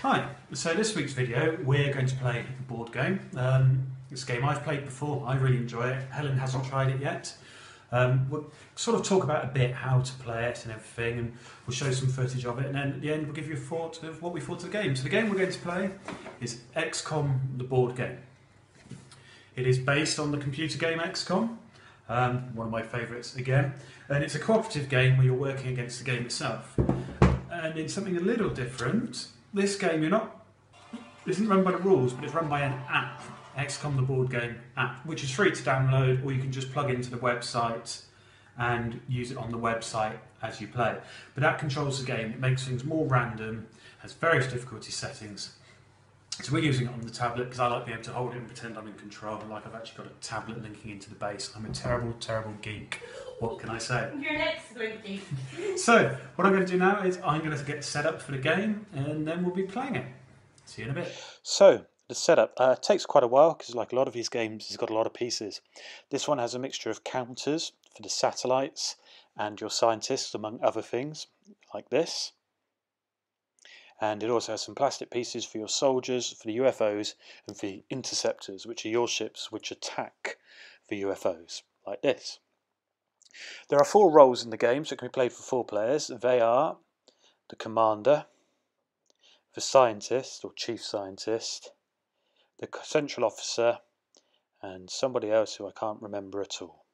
Hi, so this week's video we're going to play a board game. This game I've played before, I really enjoy it. Helen hasn't tried it yet. We'll sort of talk about a bit how to play it and everything, and we'll show some footage of it, and then at the end we'll give you a thought of what we thought of the game. So the game we're going to play is XCOM, the board game. It is based on the computer game XCOM, one of my favourites again, and it's a cooperative game where you're working against the game itself. And in something a little different, this game isn't run by the rules, but it's run by an app, XCOM the board game app, which is free to download, or you can just plug into the website and use it on the website as you play. But that controls the game. It makes things more random, has various difficulty settings. So we're using it on the tablet because I like being able to hold it and pretend I'm in control, like I've actually got a tablet linking into the base. I'm a terrible, terrible geek. What can I say? You're an excellent geek. So, what I'm going to do now is I'm going to get set up for the game and then we'll be playing it. See you in a bit. So, the setup takes quite a while because, like a lot of these games, it's got a lot of pieces. This one has a mixture of counters for the satellites and your scientists, among other things, like this. And it also has some plastic pieces for your soldiers, for the UFOs, and for the interceptors, which are your ships which attack the UFOs, like this. There are 4 roles in the game, so it can be played for 4 players. They are the commander, the scientist or chief scientist, the central officer, and somebody else who I can't remember at all.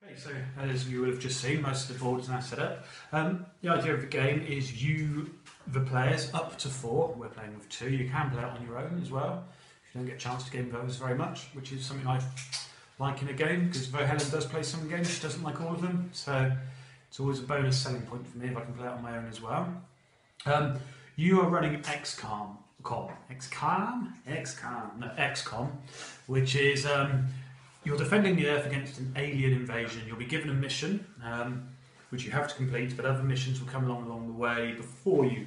Okay, so as you will have just seen, most of the boards are now set up. The idea of the game is you, the players, up to 4, we're playing with 2, you can play it on your own as well, if you don't get a chance to game those very much, which is something I like in a game, because though Helen does play some games, she doesn't like all of them, so it's always a bonus selling point for me if I can play it on my own as well. You are running XCOM, which is you're defending the Earth against an alien invasion. You'll be given a mission, which you have to complete, but other missions will come along the way before you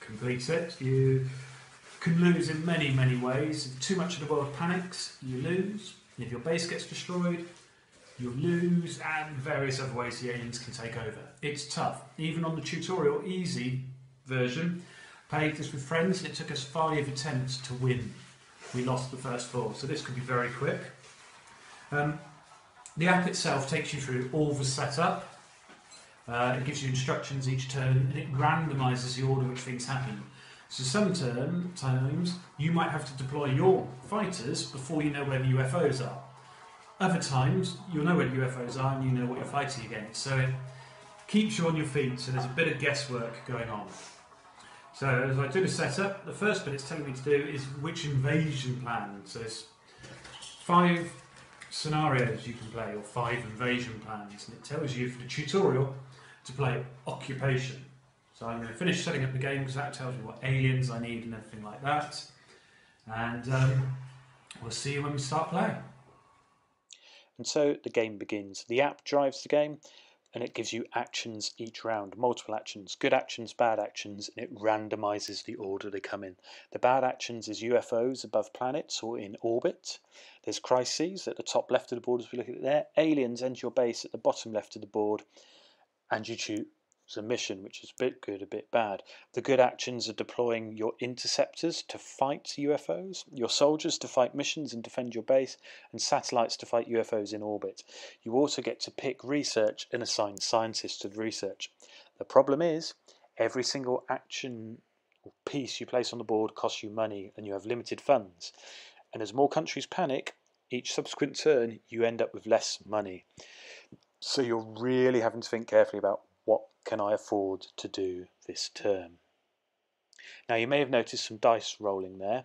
complete it. You can lose in many, many ways. If too much of the world panics, you lose. If your base gets destroyed, you'll lose, and various other ways the aliens can take over. It's tough. Even on the tutorial easy version, played this with friends, and it took us 5 attempts to win. We lost the first 4, so this could be very quick. The app itself takes you through all the setup. It gives you instructions each turn, and it randomises the order which things happen. So sometimes you might have to deploy your fighters before you know where the UFOs are. Other times you'll know where the UFOs are and you know what you're fighting against. So it keeps you on your feet, so there's a bit of guesswork going on. So as I do the setup, the first bit it's telling me to do is which invasion plan. So there's 5 scenarios you can play, or 5 invasion plans, and it tells you for the tutorial to play occupation. So I'm going to finish setting up the game because that tells me what aliens I need and everything like that, and we'll see you when we start playing. And so the game begins. The app drives the game, and it gives you actions each round, multiple actions, good actions, bad actions, and it randomizes the order they come in. The bad actions is UFOs above planets or in orbit. There's crises at the top left of the board, as we look at it there. Aliens enter your base at the bottom left of the board, and you choose a mission, which is a bit good, a bit bad. The good actions are deploying your interceptors to fight UFOs, your soldiers to fight missions and defend your base, and satellites to fight UFOs in orbit. You also get to pick research and assign scientists to the research. The problem is, every single action or piece you place on the board costs you money, and you have limited funds. And as more countries panic, each subsequent turn you end up with less money. So you're really having to think carefully about what can I afford to do this turn. Now you may have noticed some dice rolling there.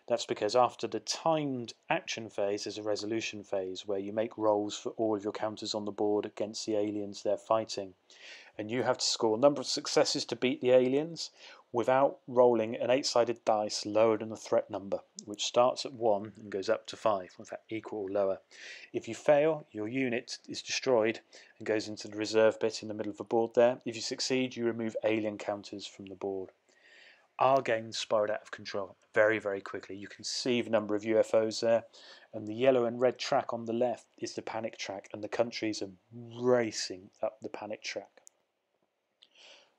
That's because after the timed action phase there's a resolution phase where you make rolls for all of your counters on the board against the aliens they're fighting. And you have to score a number of successes to beat the aliens without rolling an 8-sided dice lower than the threat number, which starts at 1 and goes up to 5, in fact equal or lower. If you fail, your unit is destroyed and goes into the reserve bit in the middle of the board there. If you succeed, you remove alien counters from the board. our game spiraled out of control very, very quickly. You can see the number of UFOs there, and the yellow and red track on the left is the panic track, and the countries are racing up the panic track.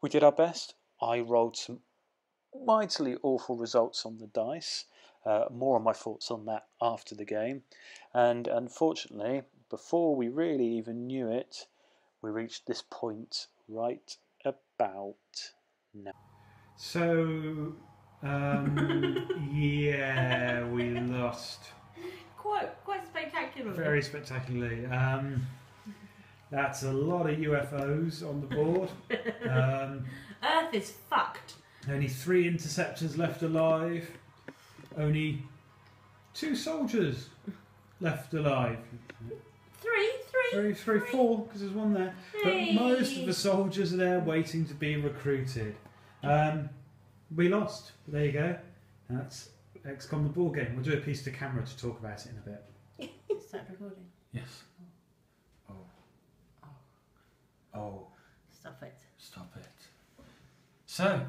We did our best. I rolled some mightily awful results on the dice. More on my thoughts on that after the game. And unfortunately, before we really even knew it, we reached this point right about now. So, yeah, we lost. Quite spectacularly. Very spectacularly. That's a lot of UFOs on the board. Earth is fucked. Only 3 interceptors left alive. Only 2 soldiers left alive. Three. 4, because there's one there. Hey. But most of the soldiers are there waiting to be recruited. We lost. There you go. That's XCOM the board game. We'll do a piece to camera to talk about it in a bit. Start recording. Yes. Oh. Stop it. Stop it. So,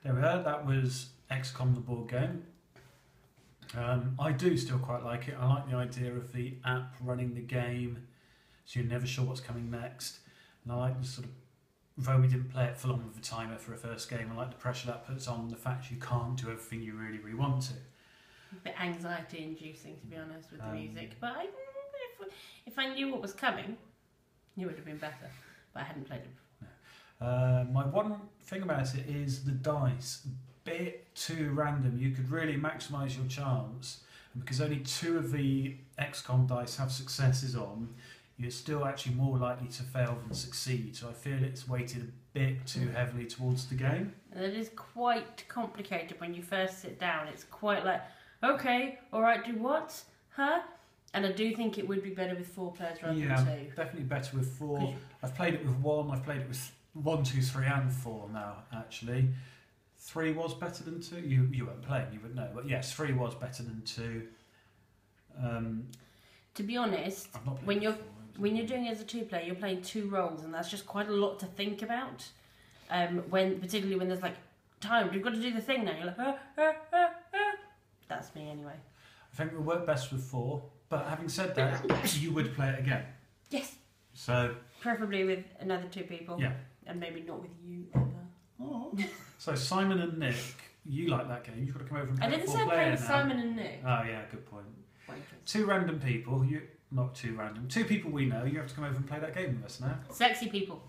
there we are. That was XCOM the board game. I do still quite like it. I like the idea of the app running the game, so you're never sure what's coming next. And I like the sort of, though we didn't play it full on with a timer for a first game, I like the pressure that puts on the fact you can't do everything you really, really want to. A bit anxiety inducing, to be honest, with the music. But if I knew what was coming, it would have been better. But I hadn't played it before. My one thing about it is the dice. Bit too random. You could really maximise your chance, and because only 2 of the XCOM dice have successes on, you're still actually more likely to fail than succeed. So I feel it's weighted a bit too heavily towards the game. And it is quite complicated when you first sit down. It's quite like, okay, all right, do what? Huh? And I do think it would be better with 4 players rather than 2. Definitely better with 4. I've played it with 1. I've played it with 1, 2, 3, and 4 now. Actually, 3 was better than 2. You weren't playing, you would know, but yes, 3 was better than 2. To be honest, when you're doing it as a 2-player, you're playing 2 roles, and that's just quite a lot to think about. Particularly when there's like time, you've got to do the thing now. You're like, That's me anyway. I think it would work best with 4. But having said that, you would play it again. Yes. So preferably with another 2 people. Yeah. And maybe not with you ever. Oh. So Simon and Nick, you like that game? You've got to come over and play. I didn't say play with Simon and Nick. Oh yeah, good point. Wankers. 2 random people. Not 2 random. 2 people we know. You have to come over and play that game with us now. Sexy people.